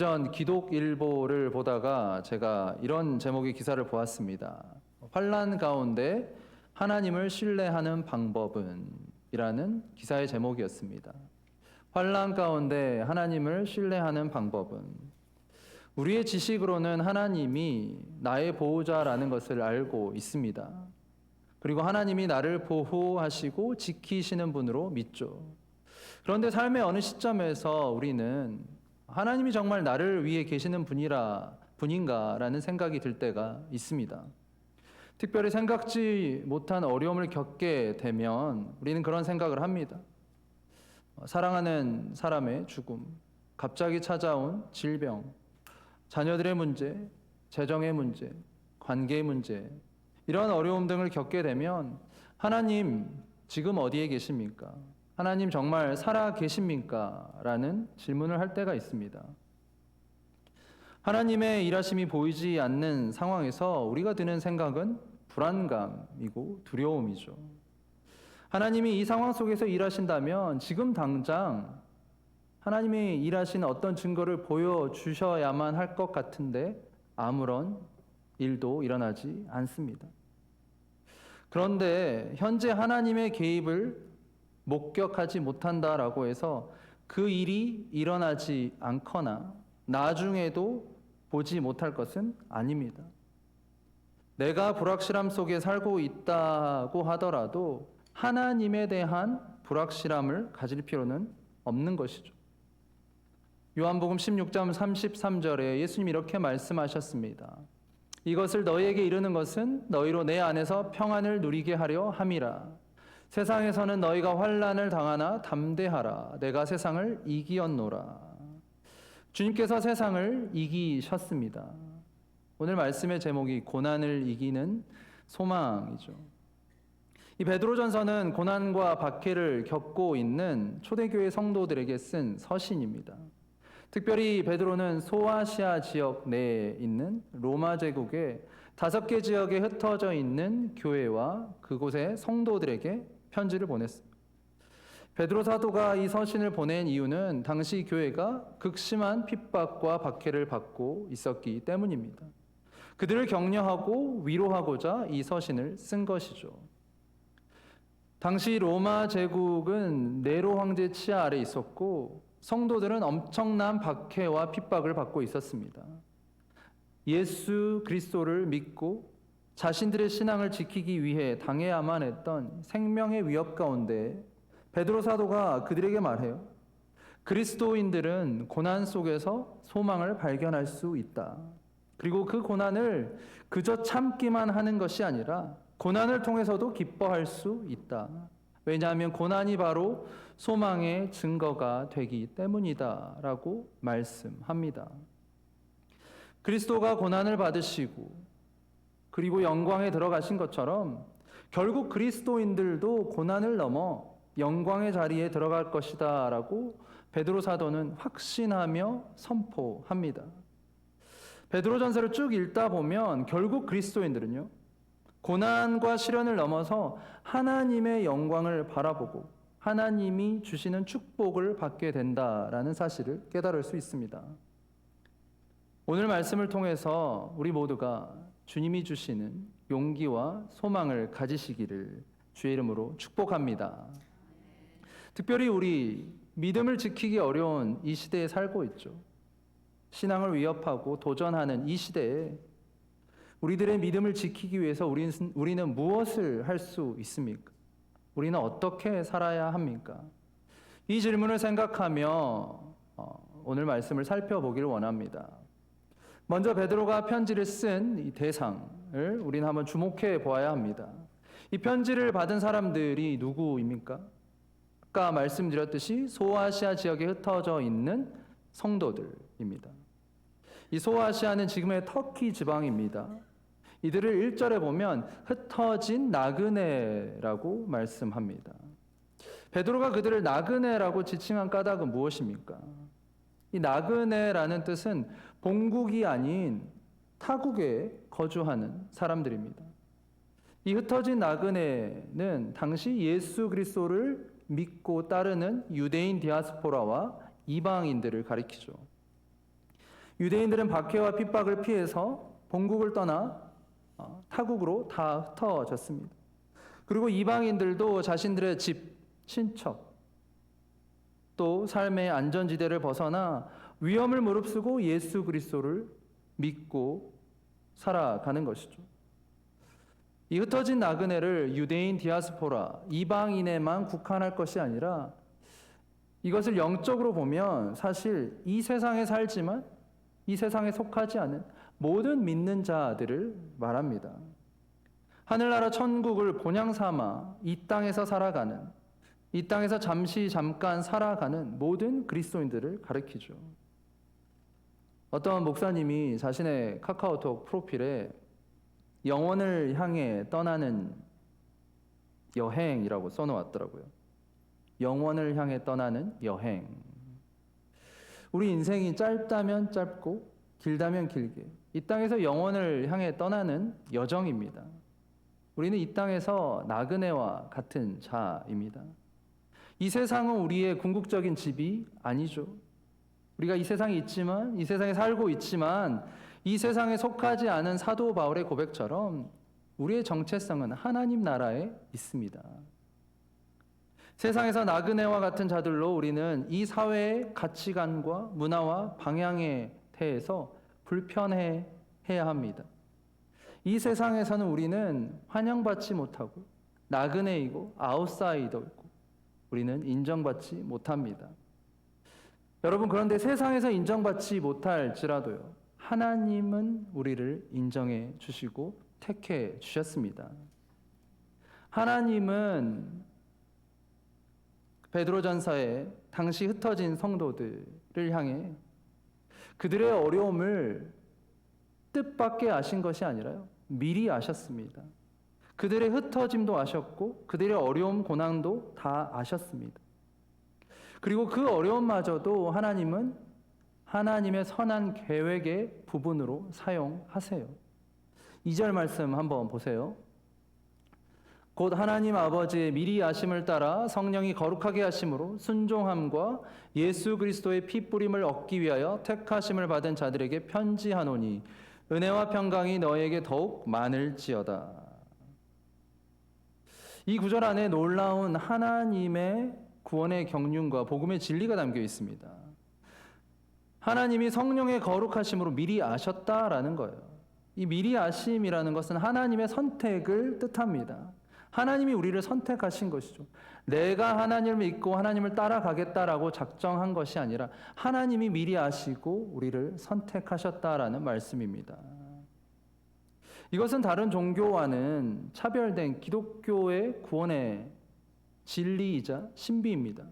전 기독일보를 보다가 제가 이런 제목의 기사를 보았습니다. 환난 가운데 하나님을 신뢰하는 방법은? 이라는 기사의 제목이었습니다. 환난 가운데 하나님을 신뢰하는 방법은? 우리의 지식으로는 하나님이 나의 보호자라는 것을 알고 있습니다. 그리고 하나님이 나를 보호하시고 지키시는 분으로 믿죠. 그런데 삶의 어느 시점에서 우리는 하나님이 정말 나를 위해 계시는 분인가라는 생각이 들 때가 있습니다. 특별히 생각지 못한 어려움을 겪게 되면 우리는 그런 생각을 합니다. 사랑하는 사람의 죽음, 갑자기 찾아온 질병, 자녀들의 문제, 재정의 문제, 관계의 문제, 이런 어려움 등을 겪게 되면 하나님 지금 어디에 계십니까? 하나님 정말 살아 계십니까? 라는 질문을 할 때가 있습니다. 하나님의 일하심이 보이지 않는 상황에서 우리가 드는 생각은 불안감이고 두려움이죠. 하나님이 이 상황 속에서 일하신다면 지금 당장 하나님이 일하신 어떤 증거를 보여주셔야만 할 것 같은데 아무런 일도 일어나지 않습니다. 그런데 현재 하나님의 개입을 목격하지 못한다라고 해서 그 일이 일어나지 않거나 나중에도 보지 못할 것은 아닙니다. 내가 불확실함 속에 살고 있다고 하더라도 하나님에 대한 불확실함을 가질 필요는 없는 것이죠. 요한복음 16장 33절에 예수님이 이렇게 말씀하셨습니다. 이것을 너희에게 이르는 것은 너희로 내 안에서 평안을 누리게 하려 함이라. 세상에서는 너희가 환난을 당하나 담대하라. 내가 세상을 이기었노라. 주님께서 세상을 이기셨습니다. 오늘 말씀의 제목이 고난을 이기는 소망이죠. 이 베드로전서는 고난과 박해를 겪고 있는 초대교회 성도들에게 쓴 서신입니다. 특별히 베드로는 소아시아 지역 내에 있는 로마 제국의 5개 지역에 흩어져 있는 교회와 그곳의 성도들에게 편지를 보냈습니다. 베드로 사도가 이 서신을 보낸 이유는 당시 교회가 극심한 핍박과 박해를 받고 있었기 때문입니다. 그들을 격려하고 위로하고자 이 서신을 쓴 것이죠. 당시 로마 제국은 네로 황제 치하 아래 있었고 성도들은 엄청난 박해와 핍박을 받고 있었습니다. 예수 그리스도를 믿고 자신들의 신앙을 지키기 위해 당해야만 했던 생명의 위협 가운데 베드로 사도가 그들에게 말해요. 그리스도인들은 고난 속에서 소망을 발견할 수 있다. 그리고 그 고난을 그저 참기만 하는 것이 아니라 고난을 통해서도 기뻐할 수 있다. 왜냐하면 고난이 바로 소망의 증거가 되기 때문이다 라고 말씀합니다. 그리스도가 고난을 받으시고 그리고 영광에 들어가신 것처럼 결국 그리스도인들도 고난을 넘어 영광의 자리에 들어갈 것이다 라고 베드로 사도는 확신하며 선포합니다. 베드로전서를 쭉 읽다 보면 결국 그리스도인들은요, 고난과 시련을 넘어서 하나님의 영광을 바라보고 하나님이 주시는 축복을 받게 된다라는 사실을 깨달을 수 있습니다. 오늘 말씀을 통해서 우리 모두가 주님이 주시는 용기와 소망을 가지시기를 주의 이름으로 축복합니다. 특별히 우리 믿음을 지키기 어려운 이 시대에 살고 있죠. 신앙을 위협하고 도전하는 이 시대에 우리들의 믿음을 지키기 위해서 우리는 무엇을 할 수 있습니까? 우리는 어떻게 살아야 합니까? 이 질문을 생각하며 오늘 말씀을 살펴보기를 원합니다. 먼저 베드로가 편지를 쓴 이 대상을 우리는 한번 주목해 보아야 합니다. 이 편지를 받은 사람들이 누구입니까? 아까 말씀드렸듯이 소아시아 지역에 흩어져 있는 성도들입니다. 이 소아시아는 지금의 터키 지방입니다. 이들을 1절에 보면 흩어진 나그네라고 말씀합니다. 베드로가 그들을 나그네라고 지칭한 까닭은 무엇입니까? 이 나그네라는 뜻은 본국이 아닌 타국에 거주하는 사람들입니다. 이 흩어진 나그네는 당시 예수 그리스도를 믿고 따르는 유대인 디아스포라와 이방인들을 가리키죠. 유대인들은 박해와 핍박을 피해서 본국을 떠나 타국으로 다 흩어졌습니다. 그리고 이방인들도 자신들의 집, 친척, 또 삶의 안전지대를 벗어나 위험을 무릅쓰고 예수 그리스도를 믿고 살아가는 것이죠. 이 흩어진 나그네를 유대인 디아스포라, 이방인에만 국한할 것이 아니라 이것을 영적으로 보면 사실 이 세상에 살지만 이 세상에 속하지 않은 모든 믿는 자들을 말합니다. 하늘나라 천국을 본향 삼아 이 땅에서 살아가는, 이 땅에서 잠깐 살아가는 모든 그리스도인들을 가리키죠. 어떤 목사님이 자신의 카카오톡 프로필에 영원을 향해 떠나는 여행이라고 써놓았더라고요. 영원을 향해 떠나는 여행. 우리 인생이 짧다면 짧고 길다면 길게 이 땅에서 영원을 향해 떠나는 여정입니다. 우리는 이 땅에서 나그네와 같은 자입니다. 이 세상은 우리의 궁극적인 집이 아니죠. 우리가 이 세상에 있지만, 이 세상에 살고 있지만 이 세상에 속하지 않은 사도 바울의 고백처럼 우리의 정체성은 하나님 나라에 있습니다. 세상에서 나그네와 같은 자들로 우리는 이 사회의 가치관과 문화와 방향에 대해서 불편해해야 합니다. 이 세상에서는 우리는 환영받지 못하고 나그네이고 아웃사이더이고 우리는 인정받지 못합니다. 여러분, 그런데 세상에서 인정받지 못할지라도요, 하나님은 우리를 인정해 주시고 택해 주셨습니다. 하나님은 베드로전서에 당시 흩어진 성도들을 향해 그들의 어려움을 뜻밖의 아신 것이 아니라요, 미리 아셨습니다. 그들의 흩어짐도 아셨고 그들의 어려움, 고난도 다 아셨습니다. 그리고 그 어려움마저도 하나님은 하나님의 선한 계획의 부분으로 사용하세요. 2절 말씀 한번 보세요. 곧 하나님 아버지의 미리 아심을 따라 성령이 거룩하게 하심으로 순종함과 예수 그리스도의 피 뿌림을 얻기 위하여 택하심을 받은 자들에게 편지하노니 은혜와 평강이 너에게 더욱 많을지어다. 이 구절 안에 놀라운 하나님의 구원의 경륜과 복음의 진리가 담겨 있습니다. 하나님이 성령의 거룩하심으로 미리 아셨다라는 거예요. 이 미리 아심이라는 것은 하나님의 선택을 뜻합니다. 하나님이 우리를 선택하신 것이죠. 내가 하나님을 믿고 하나님을 따라가겠다라고 작정한 것이 아니라 하나님이 미리 아시고 우리를 선택하셨다라는 말씀입니다. 이것은 다른 종교와는 차별된 기독교의 구원의 진리이자 신비입니다.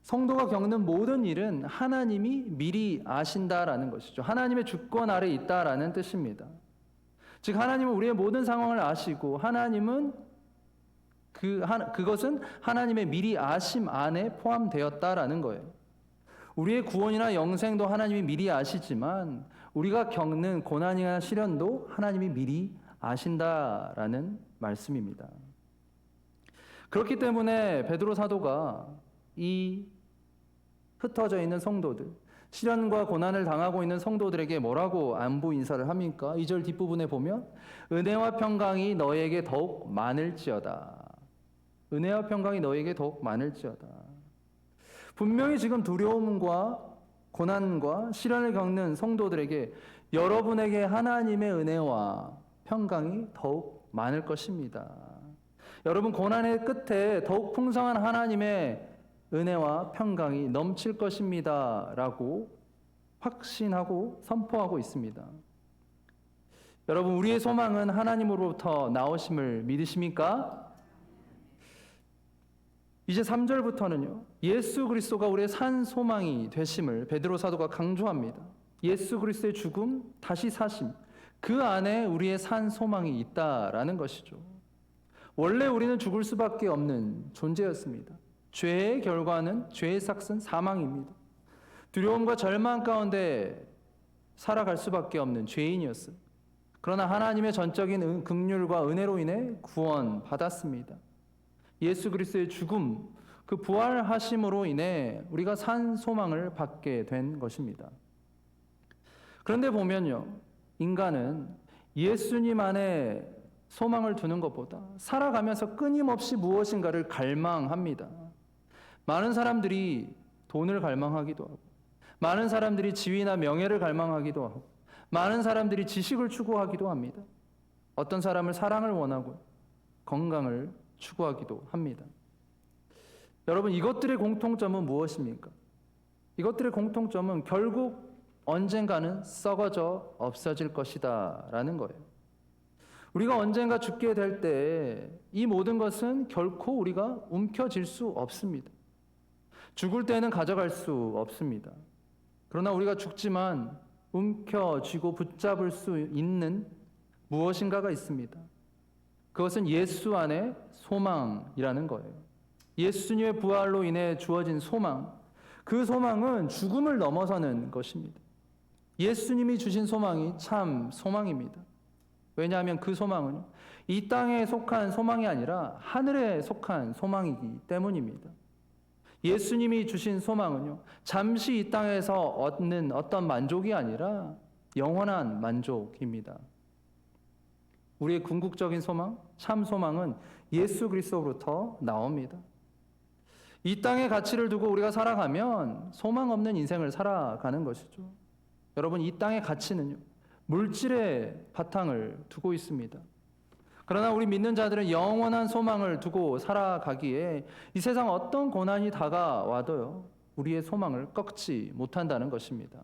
성도가 겪는 모든 일은 하나님이 미리 아신다라는 것이죠. 하나님의 주권 아래 있다라는 뜻입니다. 즉 하나님은 우리의 모든 상황을 아시고 하나님은 그것은 하나님의 미리 아심 안에 포함되었다라는 거예요. 우리의 구원이나 영생도 하나님이 미리 아시지만 우리가 겪는 고난이나 시련도 하나님이 미리 아신다라는 말씀입니다. 그렇기 때문에 베드로 사도가 이 흩어져 있는 성도들, 시련과 고난을 당하고 있는 성도들에게 뭐라고 안부 인사를 합니까? 2절 뒷부분에 보면 은혜와 평강이 너에게 더욱 많을지어다. 은혜와 평강이 너에게 더욱 많을지어다. 분명히 지금 두려움과 고난과 시련을 겪는 성도들에게 여러분에게 하나님의 은혜와 평강이 더욱 많을 것입니다. 여러분, 고난의 끝에 더욱 풍성한 하나님의 은혜와 평강이 넘칠 것입니다 라고 확신하고 선포하고 있습니다. 여러분, 우리의 소망은 하나님으로부터 나오심을 믿으십니까? 이제 3절부터는요, 예수 그리스도가 우리의 산 소망이 되심을 베드로 사도가 강조합니다. 예수 그리스도의 죽음, 다시 사심, 그 안에 우리의 산 소망이 있다라는 것이죠. 원래 우리는 죽을 수밖에 없는 존재였습니다. 죄의 결과는, 죄의 삭은 사망입니다. 두려움과 절망 가운데 살아갈 수밖에 없는 죄인이었어요. 그러나 하나님의 전적인 긍휼과 은혜로 인해 구원받았습니다. 예수 그리스도의 죽음, 그 부활하심으로 인해 우리가 산 소망을 받게 된 것입니다. 그런데 보면요, 인간은 예수님 안에 소망을 두는 것보다 살아가면서 끊임없이 무엇인가를 갈망합니다. 많은 사람들이 돈을 갈망하기도 하고, 많은 사람들이 지위나 명예를 갈망하기도 하고, 많은 사람들이 지식을 추구하기도 합니다. 어떤 사람을 사랑을 원하고 건강을 추구하기도 합니다. 여러분, 이것들의 공통점은 무엇입니까? 이것들의 공통점은 결국 언젠가는 썩어져 없어질 것이다 라는 거예요. 우리가 언젠가 죽게 될 때 이 모든 것은 결코 우리가 움켜쥘 수 없습니다. 죽을 때는 가져갈 수 없습니다. 그러나 우리가 죽지만 움켜쥐고 붙잡을 수 있는 무엇인가가 있습니다. 그것은 예수 안에 소망이라는 거예요. 예수님의 부활로 인해 주어진 소망, 그 소망은 죽음을 넘어서는 것입니다. 예수님이 주신 소망이 참 소망입니다. 왜냐하면 그 소망은 이 땅에 속한 소망이 아니라 하늘에 속한 소망이기 때문입니다. 예수님이 주신 소망은요, 잠시 이 땅에서 얻는 어떤 만족이 아니라 영원한 만족입니다. 우리의 궁극적인 소망, 참 소망은 예수 그리스도로부터 나옵니다. 이 땅의 가치를 두고 우리가 살아가면 소망 없는 인생을 살아가는 것이죠. 여러분, 이 땅의 가치는요, 물질의 바탕을 두고 있습니다. 그러나 우리 믿는 자들은 영원한 소망을 두고 살아가기에 이 세상 어떤 고난이 다가와도요, 우리의 소망을 꺾지 못한다는 것입니다.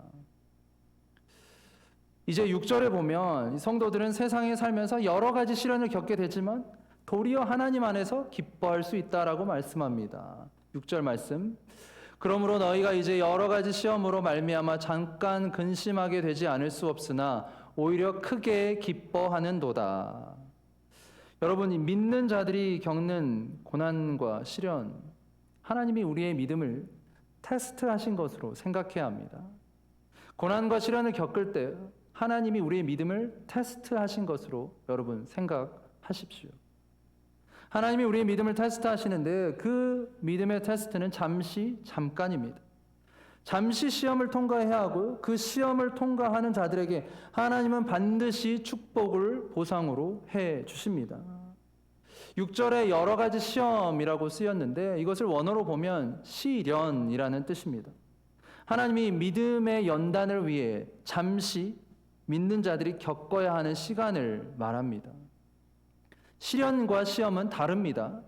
이제 6절에 보면 성도들은 세상에 살면서 여러 가지 시련을 겪게 되지만 도리어 하나님 안에서 기뻐할 수 있다라고 말씀합니다. 6절 말씀. 그러므로 너희가 이제 여러 가지 시험으로 말미암아 잠깐 근심하게 되지 않을 수 없으나 오히려 크게 기뻐하는도다. 여러분, 믿는 자들이 겪는 고난과 시련, 하나님이 우리의 믿음을 테스트하신 것으로 생각해야 합니다. 고난과 시련을 겪을 때 하나님이 우리의 믿음을 테스트하신 것으로 여러분 생각하십시오. 하나님이 우리의 믿음을 테스트하시는데 그 믿음의 테스트는 잠깐입니다. 잠시 시험을 통과해야 하고 그 시험을 통과하는 자들에게 하나님은 반드시 축복을 보상으로 해 주십니다. 6절에 여러 가지 시험이라고 쓰였는데 이것을 원어로 보면 시련이라는 뜻입니다. 하나님이 믿음의 연단을 위해 잠시 믿는 자들이 겪어야 하는 시간을 말합니다. 시련과 시험은 다릅니다.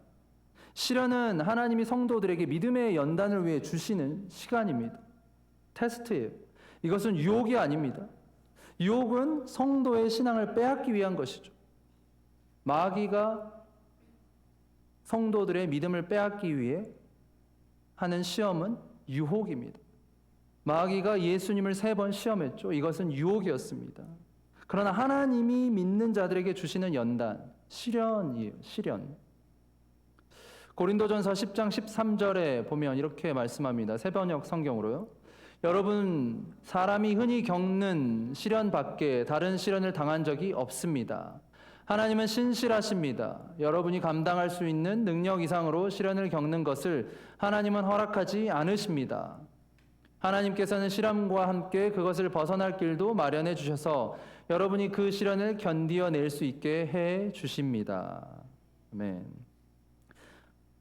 시련은 하나님이 성도들에게 믿음의 연단을 위해 주시는 시간입니다. 테스트예요. 이것은 유혹이 아닙니다. 유혹은 성도의 신앙을 빼앗기 위한 것이죠. 마귀가 성도들의 믿음을 빼앗기 위해 하는 시험은 유혹입니다. 마귀가 예수님을 3번 시험했죠. 이것은 유혹이었습니다. 그러나 하나님이 믿는 자들에게 주시는 연단, 시련이에요. 시련. 고린도전서 10장 13절에 보면 이렇게 말씀합니다. 새번역 성경으로요. 여러분, 사람이 흔히 겪는 시련 밖에 다른 시련을 당한 적이 없습니다. 하나님은 신실하십니다. 여러분이 감당할 수 있는 능력 이상으로 시련을 겪는 것을 하나님은 허락하지 않으십니다. 하나님께서는 시련과 함께 그것을 벗어날 길도 마련해 주셔서 여러분이 그 시련을 견디어낼 수 있게 해 주십니다. 아멘.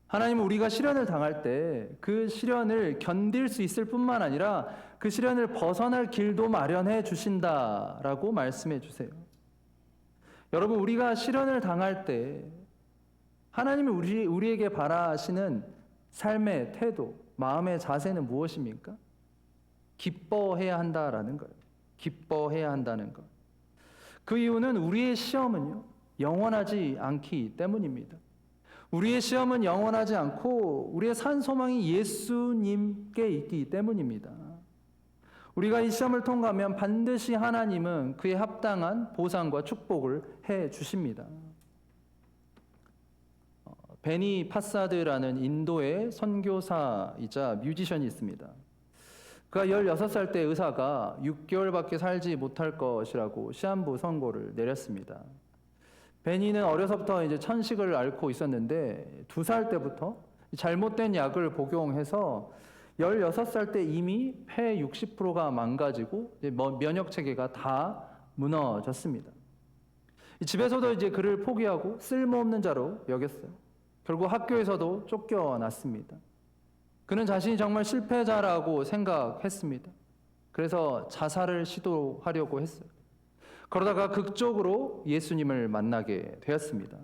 하나님은 우리가 시련을 당할 때 그 시련을 견딜 수 있을 뿐만 아니라 그 시련을 벗어날 길도 마련해 주신다라고 말씀해 주세요. 여러분, 우리가 시련을 당할 때 하나님이 우리에게 바라시는 삶의 태도, 마음의 자세는 무엇입니까? 기뻐해야 한다라는 거예요. 기뻐해야 한다는 것. 그 이유는 우리의 시험은요, 영원하지 않기 때문입니다. 우리의 시험은 영원하지 않고 우리의 산 소망이 예수님께 있기 때문입니다. 우리가 이 시험을 통과하면 반드시 하나님은 그에 합당한 보상과 축복을 해 주십니다. 베니 파사드라는 인도의 선교사이자 뮤지션이 있습니다. 그가 16살 때 의사가 6개월밖에 살지 못할 것이라고 시한부 선고를 내렸습니다. 베니는 어려서부터 이제 천식을 앓고 있었는데 2살 때부터 잘못된 약을 복용해서 16살 때 이미 폐 60%가 망가지고 이제 면역 체계가 다 무너졌습니다. 집에서도 이제 그를 포기하고 쓸모없는 자로 여겼어요. 결국 학교에서도 쫓겨났습니다. 그는 자신이 정말 실패자라고 생각했습니다. 그래서 자살을 시도하려고 했어요. 그러다가 극적으로 예수님을 만나게 되었습니다.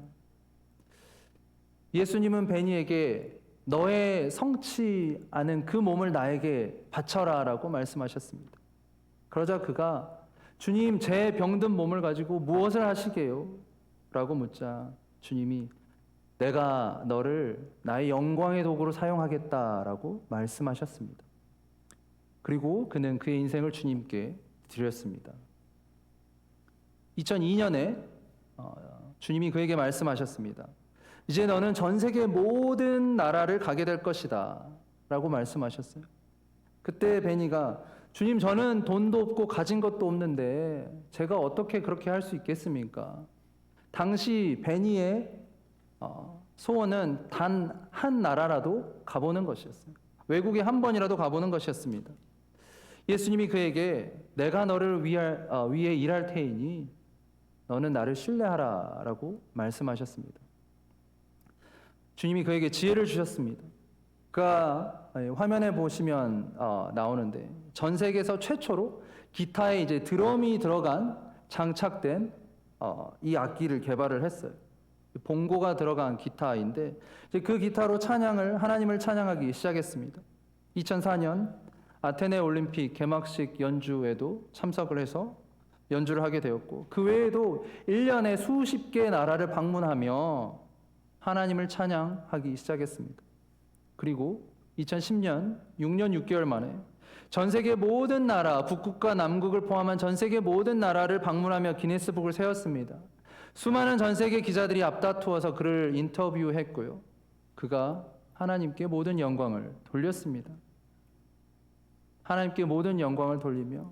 예수님은 베니에게 너의 성치 않은 그 몸을 나에게 바쳐라 라고 말씀하셨습니다. 그러자 그가 주님, 제 병든 몸을 가지고 무엇을 하시게요? 라고 묻자 주님이 내가 너를 나의 영광의 도구로 사용하겠다라고 말씀하셨습니다. 그리고 그는 그의 인생을 주님께 드렸습니다. 2002년에 주님이 그에게 말씀하셨습니다. 이제 너는 전 세계 모든 나라를 가게 될 것이다 라고 말씀하셨어요. 그때 베니가 주님, 저는 돈도 없고 가진 것도 없는데 제가 어떻게 그렇게 할 수 있겠습니까? 당시 베니의 소원은 단 한 나라라도 가보는 것이었어요. 외국에 한 번이라도 가보는 것이었습니다. 예수님이 그에게 내가 너를 위해 일할 테이니 너는 나를 신뢰하라 라고 말씀하셨습니다. 주님이 그에게 지혜를 주셨습니다. 그가 화면에 보시면 나오는데 전 세계에서 최초로 기타에 이제 드럼이 들어간 장착된 이 악기를 개발을 했어요. 봉고가 들어간 기타인데 이제 그 기타로 하나님을 찬양하기 시작했습니다. 2004년 아테네 올림픽 개막식 연주에도 참석을 해서 연주를 하게 되었고 그 외에도 1년에 수십 개의 나라를 방문하며 하나님을 찬양하기 시작했습니다. 그리고 2010년 6년 6개월 만에 전 세계 모든 나라, 북극과 남극을 포함한 전 세계 모든 나라를 방문하며 기네스북을 세웠습니다. 수많은 전 세계 기자들이 앞다투어서 그를 인터뷰했고요. 그가 하나님께 모든 영광을 돌렸습니다. 하나님께 모든 영광을 돌리며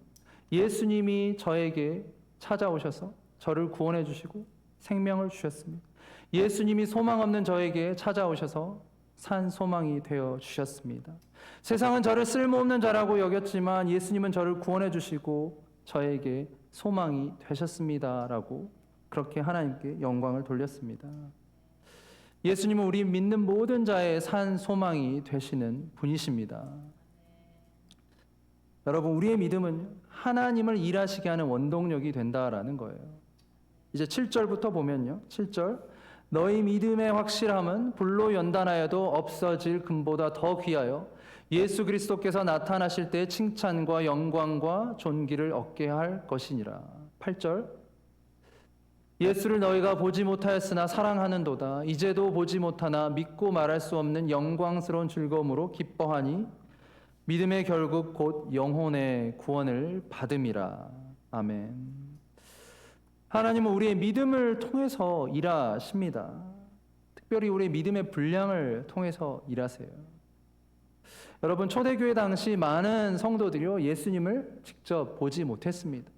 예수님이 저에게 찾아오셔서 저를 구원해 주시고 생명을 주셨습니다. 예수님이 소망 없는 저에게 찾아오셔서 산 소망이 되어 주셨습니다. 세상은 저를 쓸모없는 자라고 여겼지만 예수님은 저를 구원해 주시고 저에게 소망이 되셨습니다라고 그렇게 하나님께 영광을 돌렸습니다. 예수님은 우리 믿는 모든 자의 산 소망이 되시는 분이십니다. 여러분, 우리의 믿음은 하나님을 일하시게 하는 원동력이 된다라는 거예요. 이제 7절부터 보면요. 7절 너희 믿음의 확실함은 불로 연단하여도 없어질 금보다 더 귀하여 예수 그리스도께서 나타나실 때 칭찬과 영광과 존귀를 얻게 할 것이니라. 8절 예수를 너희가 보지 못하였으나 사랑하는도다. 이제도 보지 못하나 믿고 말할 수 없는 영광스러운 즐거움으로 기뻐하니 믿음의 결국 곧 영혼의 구원을 받음이라. 아멘. 하나님은 우리의 믿음을 통해서 일하십니다. 특별히 우리의 믿음의 분량을 통해서 일하세요. 여러분, 초대교회 당시 많은 성도들이요 예수님을 직접 보지 못했습니다.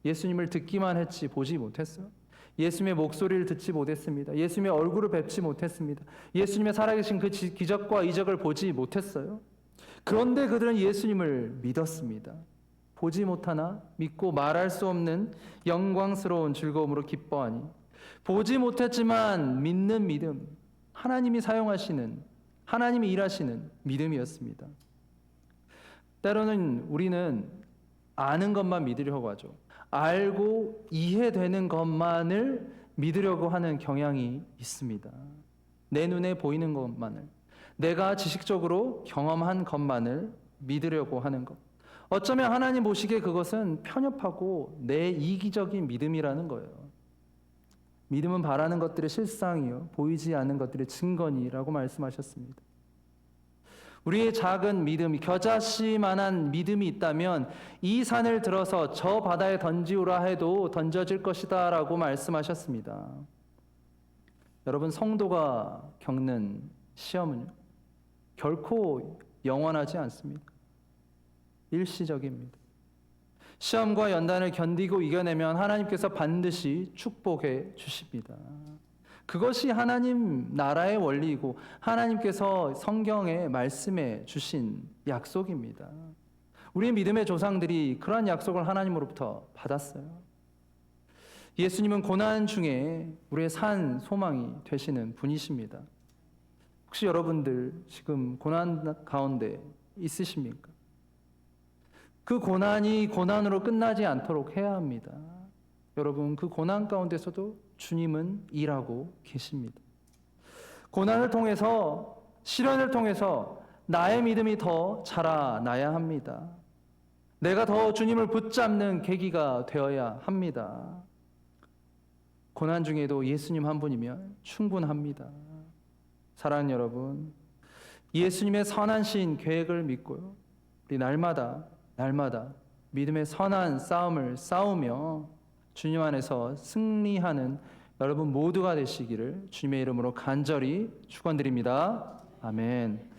예수님을 듣기만 했지 보지 못했어요. 예수님의 목소리를 듣지 못했습니다. 예수님의 얼굴을 뵙지 못했습니다. 예수님의 살아계신 그 기적과 이적을 보지 못했어요. 그런데 그들은 예수님을 믿었습니다. 보지 못하나 믿고 말할 수 없는 영광스러운 즐거움으로 기뻐하니 보지 못했지만 믿는 믿음, 하나님이 사용하시는, 하나님이 일하시는 믿음이었습니다. 때로는 우리는 아는 것만 믿으려고 하죠. 알고 이해되는 것만을 믿으려고 하는 경향이 있습니다. 내 눈에 보이는 것만을, 내가 지식적으로 경험한 것만을 믿으려고 하는 것. 어쩌면 하나님 보시기에 그것은 편협하고 내 이기적인 믿음이라는 거예요. 믿음은 바라는 것들의 실상이요 보이지 않는 것들의 증거니라고 말씀하셨습니다. 우리의 작은 믿음, 겨자씨만한 믿음이 있다면 이 산을 들어서 저 바다에 던지우라 해도 던져질 것이다 라고 말씀하셨습니다. 여러분, 성도가 겪는 시험은요 결코 영원하지 않습니다. 일시적입니다. 시험과 연단을 견디고 이겨내면 하나님께서 반드시 축복해 주십니다. 그것이 하나님 나라의 원리이고 하나님께서 성경에 말씀해 주신 약속입니다. 우리 믿음의 조상들이 그러한 약속을 하나님으로부터 받았어요. 예수님은 고난 중에 우리의 산 소망이 되시는 분이십니다. 혹시 여러분들 지금 고난 가운데 있으십니까? 그 고난이 고난으로 끝나지 않도록 해야 합니다. 여러분, 그 고난 가운데서도 주님은 일하고 계십니다. 고난을 통해서, 시련을 통해서 나의 믿음이 더 자라나야 합니다. 내가 더 주님을 붙잡는 계기가 되어야 합니다. 고난 중에도 예수님 한 분이면 충분합니다. 사랑하는 여러분, 예수님의 선하신 계획을 믿고요, 우리 날마다 믿음의 선한 싸움을 싸우며 주님 안에서 승리하는 여러분 모두가 되시기를 주님의 이름으로 간절히 축원드립니다. 아멘.